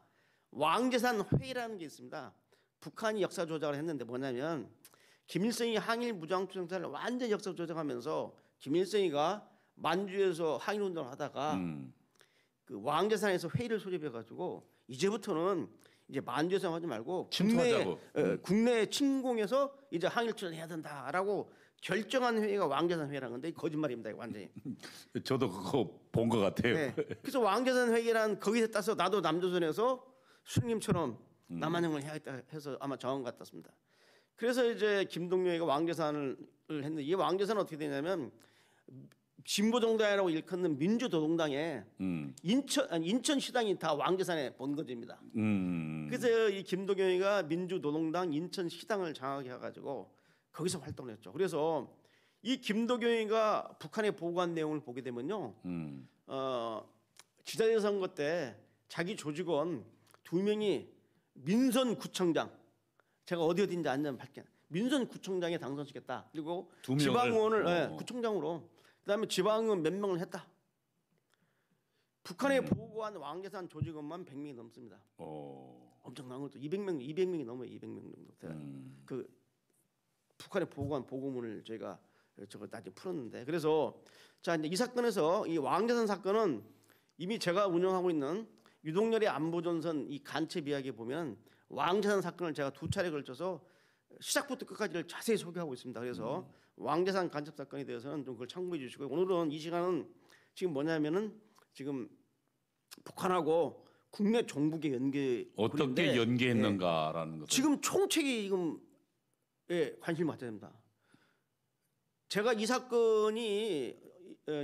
왕제산 회의라는 게 있습니다. 북한이 역사 조작을 했는데 뭐냐면 김일성이 항일 무장투쟁사를 완전 역사 조작하면서 김일성이가 만주에서 항일 운동을 하다가 그 왕제산에서 회의를 소집해가지고 이제부터는 이제 만주에서 하지 말고 국내에 침공해서 이제 항일 투쟁을 해야 된다라고 결정한 회의가 왕제산 회의라는 건데 거짓말입니다. 이거 완전히. 저도 그거 본 것 같아요. 네. 그래서 왕제산 회의란 거기서 따서 나도 남조선에서 수님처럼 남한형을 해야겠다 해서 아마 정한 것 같았습니다. 그래서 이제 김동영이가 왕제산을 했는데 이 왕제산은 어떻게 되냐면 진보정당이라고 일컫는 민주노동당에 인천시당이 다 왕제산에 본거지입니다. 그래서 이 김동영이가 민주노동당 인천시당을 장악해 가지고 거기서 활동을 했죠. 그래서 이 김도경이가 북한에 보고한 내용을 보게 되면요, 지자체 선거 때 자기 조직원 2명이 민선구청장, 제가 어디인지 안전 밝게 민선구청장에 당선시켰다. 그리고 지방의원을 구청장으로, 그다음에 지방의원 몇 명을 했다. 북한에 보고한 왕제산 조직원만 100명이 넘습니다. 엄청난 것도 200명이 넘어요. 200명 정도. 그 북한에 보고한 보고문을 저희가 저거 나중에 풀었는데, 그래서 자 이제 이 사건에서 이 왕제산 사건은 이미 제가 운영하고 있는 유동열의 안보전선 이 간첩 이야기에 보면 왕제산 사건을 제가 2차례 걸쳐서 시작부터 끝까지를 자세히 소개하고 있습니다. 그래서 왕제산 간첩 사건에 대해서는 좀 그걸 참고해 주시고요. 오늘은 이 시간은 지금 뭐냐면은 지금 북한하고 국내 종북의 연계 어떻게 연계했는가라는 것을 지금 총책이 지금 관심을 가져야 됩니다. 제가 이 사건이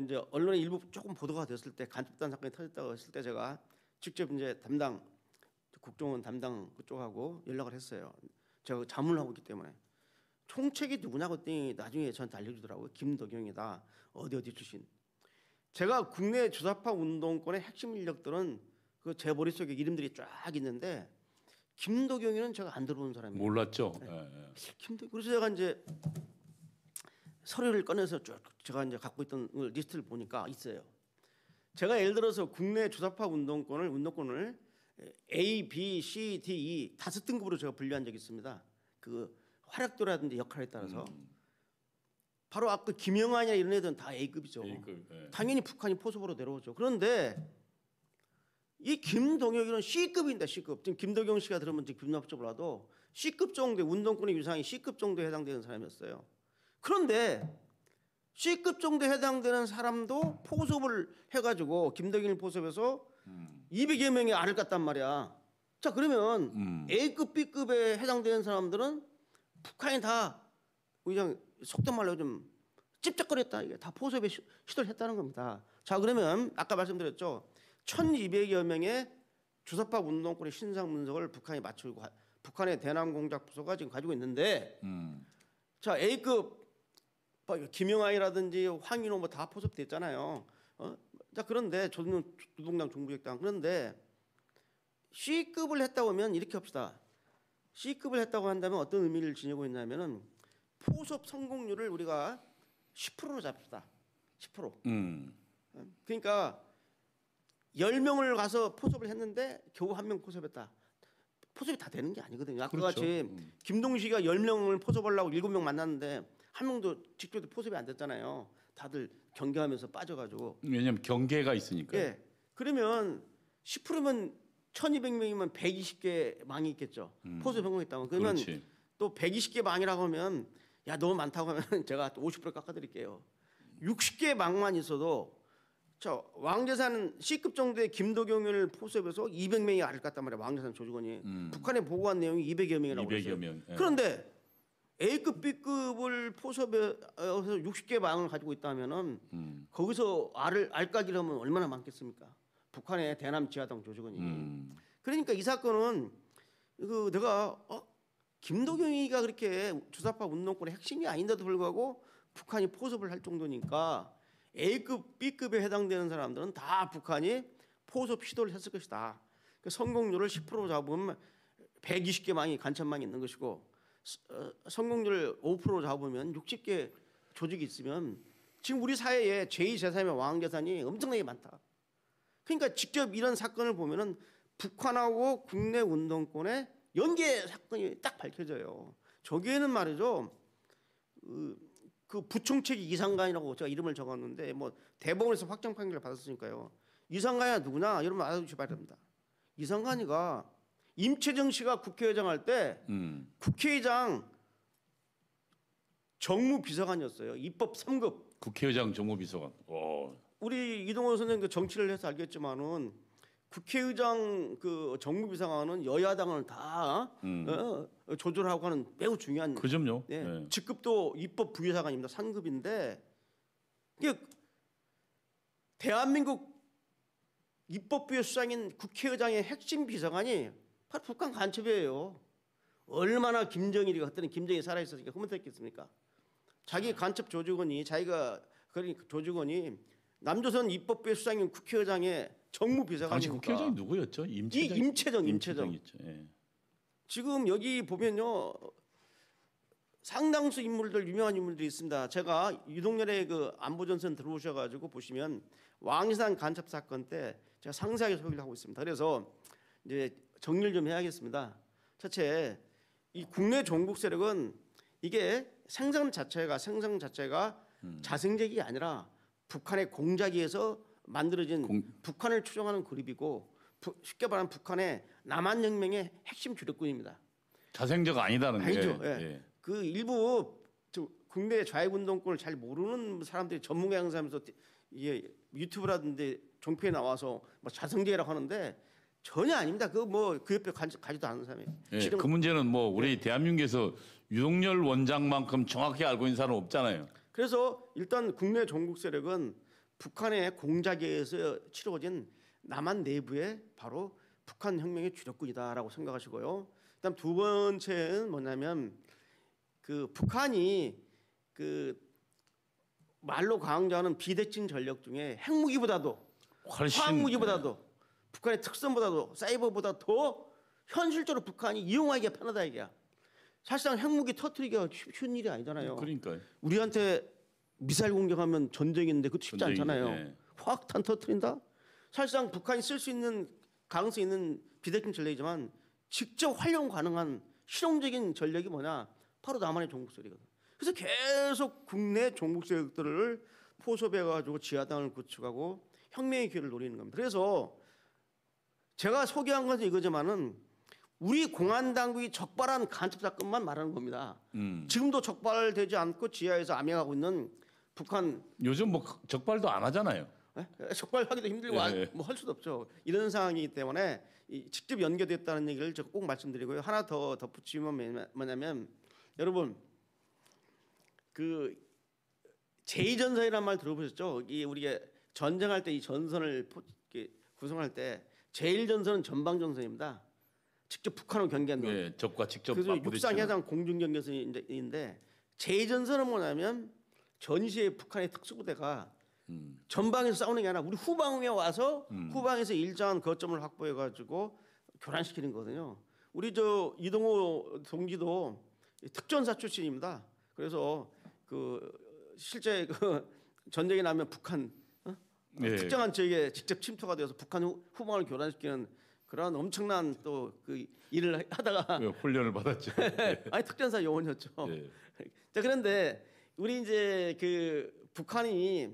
이제 언론에 일부 조금 보도가 됐을 때 간첩단 사건이 터졌다고 했을 때 제가 직접 이제 담당 국정원 담당 그쪽하고 연락을 했어요. 제가 자문을 하고 있기 때문에 총책이 누구냐고 했더니 나중에 저한테 알려주더라고요. 김도경이다. 어디 출신. 제가 국내 주사파 운동권의 핵심 인력들은 그 제 머릿속에 이름들이 쫙 있는데 김도경이는 제가 안 들어본 사람이에요. 몰랐죠. 그래서 제가 이제 서류를 꺼내서 쭉 제가 이제 갖고 있던 리스트를 보니까 있어요. 제가 예를 들어서 국내 주사파 운동권을 A, B, C, D, E 5등급으로 제가 분류한 적이 있습니다. 그 활약도라든지 역할에 따라서 바로 아까 김영환이나 이런 애들은 다 A급이죠. A급, 당연히 북한이 포섭으로 내려오죠. 그런데 이 김동혁이는 C급입니다. C급. 지금 김도경 씨가 들으면 김납죠 몰라도 C급 정도의 운동권의 유상이 C급 정도에 해당되는 사람이었어요. 그런데 C급 정도에 해당되는 사람도 포섭을 해가지고 김덕인을 포섭해서 200여 명의 알을 깠단 말이야. 자 그러면 A급, B급에 해당되는 사람들은 북한이 다 그냥 속된 말로 좀 찝쩍거렸다. 이게 다 포섭에 시도를 했다는 겁니다. 자 그러면 아까 말씀드렸죠. 1200여 명의 주사파 운동권의 신상 문서를 북한이 맞추고 북한의 대남 공작 부서가 지금 가지고 있는데 자 A급 김영환이라든지 황인호 뭐 다 포섭됐잖아요. 자 그런데 조동당 종북역당 그런데 C급을 했다고 하면 이렇게 합시다. C급을 했다고 한다면 어떤 의미를 지니고 있냐면은 포섭 성공률을 우리가 10%로 잡읍시다. 10%. 그러니까 10명을 가서 포섭을 했는데 겨우 1명 포섭했다. 포섭이 다 되는 게 아니거든요. 아까 그렇죠. 같이 김동식이가 10명을 포섭하려고 7명 만났는데 한 명도 직접 포섭이 안 됐잖아요. 다들 경계하면서 빠져가지고. 왜냐하면 경계가 있으니까. 예. 그러면 10%면 1200명이면 120개 망이 있겠죠. 포수 변경했다면 그러면 그렇지. 또 120개 망이라고 하면 야 너무 많다고 하면 제가 또 50% 깎아드릴게요. 60개 망만 있어도 저 왕재산 C급 정도의 김도경을 포섭해서 200명이 알을 깠단 말이야. 왕재산 조직원이 북한에 보고한 내용이 200여 명이라고 200여 그랬어요. 명. 예. 그런데 A급, B급을 포섭해서 60개 망을 가지고 있다면은 거기서 알까기를 하면 얼마나 많겠습니까? 북한의 대남 지하당 조직원이. 그러니까 이 사건은 그 내가 김도경이가 그렇게 주사파 운동권의 핵심이 아닌데도 불구하고 북한이 포섭을 할 정도니까 A급, B급에 해당되는 사람들은 다 북한이 포섭 시도를 했을 것이다. 그 성공률을 10% 잡으면 120개 망이 간첩망이 있는 것이고 성공률 5% 잡으면 60개 조직이 있으면 지금 우리 사회에 제2, 제3의 왕재산이 엄청나게 많다. 그러니까 직접 이런 사건을 보면은 북한하고 국내 운동권의 연계 사건이 딱 밝혀져요. 저기에는 말이죠. 그 부총책이 이상간이라고 제가 이름을 적었는데 뭐 대법원에서 확정 판결을 받았으니까요. 이상간이 누구냐? 여러분 알아두시기 바랍니다. 이상간이가 임채정 씨가 국회의장 할 때 국회의장 정무비서관이었어요. 입법 3급. 국회의장 정무비서관. 우리 이동호 선생님 그 정치를 해서 알겠지만은 국회의장 그 정무비서관은 여야당을 다 조절하고 하는 매우 중요한. 그점요. 네. 네. 직급도 입법 부의사관입니다. 상급인데 이게 대한민국 입법부의 수장인 국회의장의 핵심 비서관이 바로 북한 간첩이에요. 얼마나 김정일이 그때는 김정일이 살아있었으니까 흐뭇했겠습니까? 자기 간첩 조직원이 자기가 그러니까 조직원이 남조선 입법부의 수장인 국회의장의 정무비서관이니까. 당시 국회의장이 누구였죠? 임채정. 임채정이죠. 예. 지금 여기 보면요 상당수 인물들 유명한 인물들이 있습니다. 제가 유동열의 그 안보전선 들어오셔가지고 보시면 왕이산 간첩 사건 때 제가 상세하게 소개를 하고 있습니다. 그래서 이제 정리를 좀 해야겠습니다. 첫째, 이 국내 종북 세력은 이게 생성 자체가 자생적이 아니라 북한의 공작위에서 만들어진 북한을 추종하는 그룹이고 쉽게 말하면 북한의 남한혁명의 핵심 주력군입니다. 자생적 아니다는 게. 아니죠. 예. 그 일부 국내 좌익운동권을 잘 모르는 사람들이 전문가 양사하면서 이게 유튜브라든지 종편에 나와서 뭐 자생적이라고 하는데 전혀 아닙니다. 그 옆에 가지도 않는 사람이에요. 예, 그 문제는 뭐 우리 대한민국에서 유동열 원장만큼 정확히 알고 있는 사람은 없잖아요. 그래서 일단 국내 종북 세력은 북한의 공작에 의해서 치러진 남한 내부의 바로 북한 혁명의 주력군이다라고 생각하시고요. 그다음 두 번째는 뭐냐면 그 북한이 그 말로 강조하는 비대칭 전력 중에 핵무기보다도 화학무기보다도 북한의 특성보다도 사이버보다 더 현실적으로 북한이 이용하기가 편하다 이게야. 사실상 핵무기 터뜨리기가 쉬운 일이 아니잖아요. 그러니까요. 우리한테 미사일 공격하면 전쟁인데 그것도 쉽지 않잖아요. 예. 화학탄 터뜨린다? 사실상 북한이 쓸 수 있는 가능성이 있는 비대칭 전력이지만 직접 활용 가능한 실용적인 전력이 뭐냐? 바로 남한의 종북 세력이거든. 그래서 계속 국내 종북 세력들을 포섭해가지고 지하당을 구축하고 혁명의 기회를 노리는 겁니다. 그래서 제가 소개한 것은 이거지만은 우리 공안 당국이 적발한 간첩 사건만 말하는 겁니다. 지금도 적발되지 않고 지하에서 암행하고 있는 북한. 요즘 뭐 적발도 안 하잖아요. 적발하기도 힘들고 뭐 할 수도 없죠. 이런 상황이기 때문에 직접 연계됐다는 얘기를 제가 꼭 말씀드리고요. 하나 더 덧붙이면 뭐냐면 여러분 그 제2전선이라는 말 들어보셨죠? 이 우리가 전쟁할 때 이 전선을 구성할 때 제1전선은 전방전선입니다. 직접 북한으로 경계하는 거. 예, 적과 직접 그래서 맞부딪히는. 육상 해상 공중 경계선인데 제2전선은 뭐냐면 전시의 북한의 특수부대가 전방에서 싸우는 게 아니라 우리 후방에 와서 후방에서 일정한 거점을 확보해 가지고 교란시키는 거거든요. 우리 저 이동호 동지도 특전사 출신입니다. 그래서 그 실제 그 전쟁이 나면 북한 특정한 지역에 직접 침투가 되어서 북한 후방을 교란시키는 그런 엄청난 또 그 일을 하다가 훈련을 받았죠. 아니 특전사 요원이었죠. 예. 자 그런데 우리 이제 그 북한이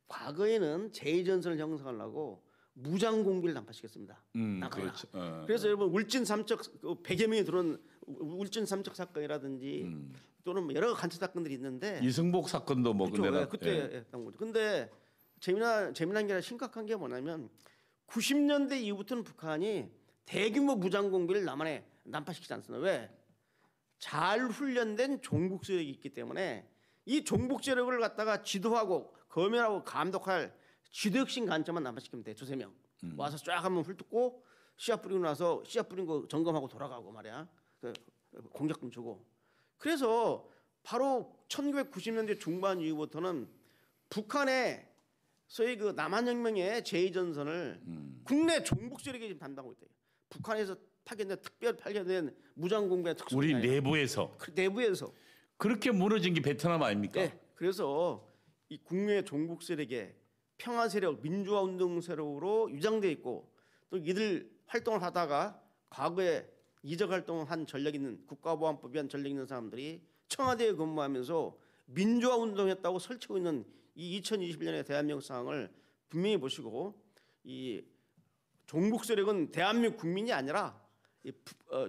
과거에는 제2전선을 형성하려고 무장 공비를 난파시켰습니다. 남한이가. 그렇죠. 그래서 여러분 울진 삼척 100여 명이 들어온 울진 삼척 사건이라든지 또는 여러 간첩 사건들이 있는데 이승복 사건도 뭐 그렇죠. 그때 했던 거죠. 근데 재미난 게 아니라 심각한 게 뭐냐면 90년대 이후부터는 북한이 대규모 무장 공비를 남한에 난파시키지 않습니다. 왜? 잘 훈련된 종북 세력이 있기 때문에 이 종북 세력을 갖다가 지도하고 검열하고 감독할 지도혁신 관점만 난파시키면 돼. 두세 명 와서 쫙 한번 훑고 씨앗 뿌리고 나서 씨앗 뿌린 거 점검하고 돌아가고 말이야. 그 공작금 주고. 그래서 바로 1990년대 중반 이후부터는 북한의 소위 그 남한혁명의 제2전선을 국내 종북 세력이 지금 담당하고 있대요. 북한에서 파견된 특별 파견된 무장공비의 특수 우리 내부에서 그 내부에서 그렇게 무너진 게 베트남 아닙니까? 네. 그래서 이 국내 종북 세력의 평화 세력, 민주화 운동 세력으로 유장돼 있고 또 이들 활동을 하다가 과거에 이적 활동을 한 전력 있는 국가보안법 위한 전력 있는 사람들이 청와대에 근무하면서 민주화 운동했다고 설치고 있는 이 2021년의 대한민국 상황을 분명히 보시고 이 종북 세력은 대한민국 국민이 아니라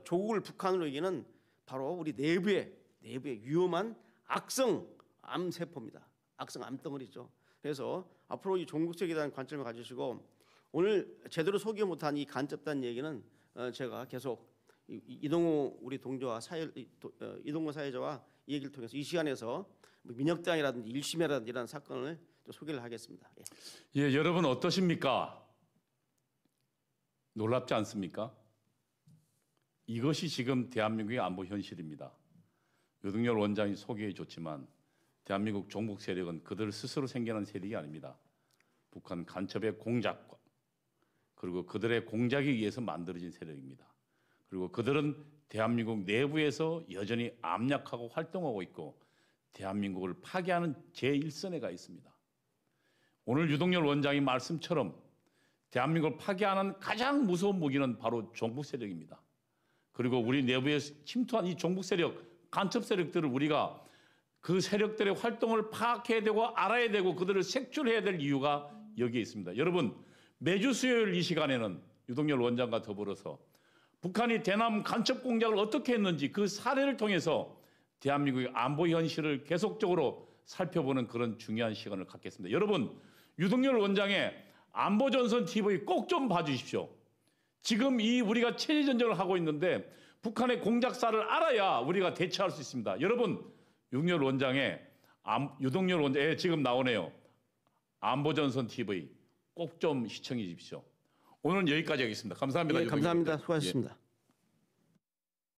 조국을 북한으로 이기는 바로 우리 내부의 위험한 악성 암세포입니다. 악성 암덩어리죠. 그래서 앞으로 이 종북 세력에 대한 관점을 가지시고 오늘 제대로 소개 못한 이 간첩단 얘기는 제가 계속 이동호 우리 동조와 이동호 사회자와 이 얘기를 통해서 이 시간에서 민혁당이라든지 1심이라든지 이런 사건을 또 소개를 하겠습니다. 예, 여러분 어떠십니까? 놀랍지 않습니까? 이것이 지금 대한민국의 안보 현실입니다. 유동열 원장이 소개해 줬지만 대한민국 종북 세력은 그들 스스로 생겨난 세력이 아닙니다. 북한 간첩의 공작과 그리고 그들의 공작에 의해서 만들어진 세력입니다. 그리고 그들은 대한민국 내부에서 여전히 암약하고 활동하고 있고 대한민국을 파괴하는 제1선에 가 있습니다. 오늘 유동열 원장의 말씀처럼 대한민국을 파괴하는 가장 무서운 무기는 바로 종북 세력입니다. 그리고 우리 내부에 침투한 이 종북 세력, 간첩 세력들을 우리가 그 세력들의 활동을 파악해야 되고 알아야 되고 그들을 색출해야 될 이유가 여기에 있습니다. 여러분 매주 수요일 이 시간에는 유동열 원장과 더불어서 북한이 대남 간첩 공작을 어떻게 했는지 그 사례를 통해서 대한민국의 안보 현실을 계속적으로 살펴보는 그런 중요한 시간을 갖겠습니다. 여러분 유동열 원장의 안보전선 TV 꼭 좀 봐주십시오. 지금 이 우리가 체제전쟁을 하고 있는데 북한의 공작사를 알아야 우리가 대처할 수 있습니다. 여러분 유동열 원장의 지금 나오네요. 안보전선 TV 꼭 좀 시청해 주십시오. 오늘은 여기까지 하겠습니다. 감사합니다. 예, 감사합니다. 수고하셨습니다. 예.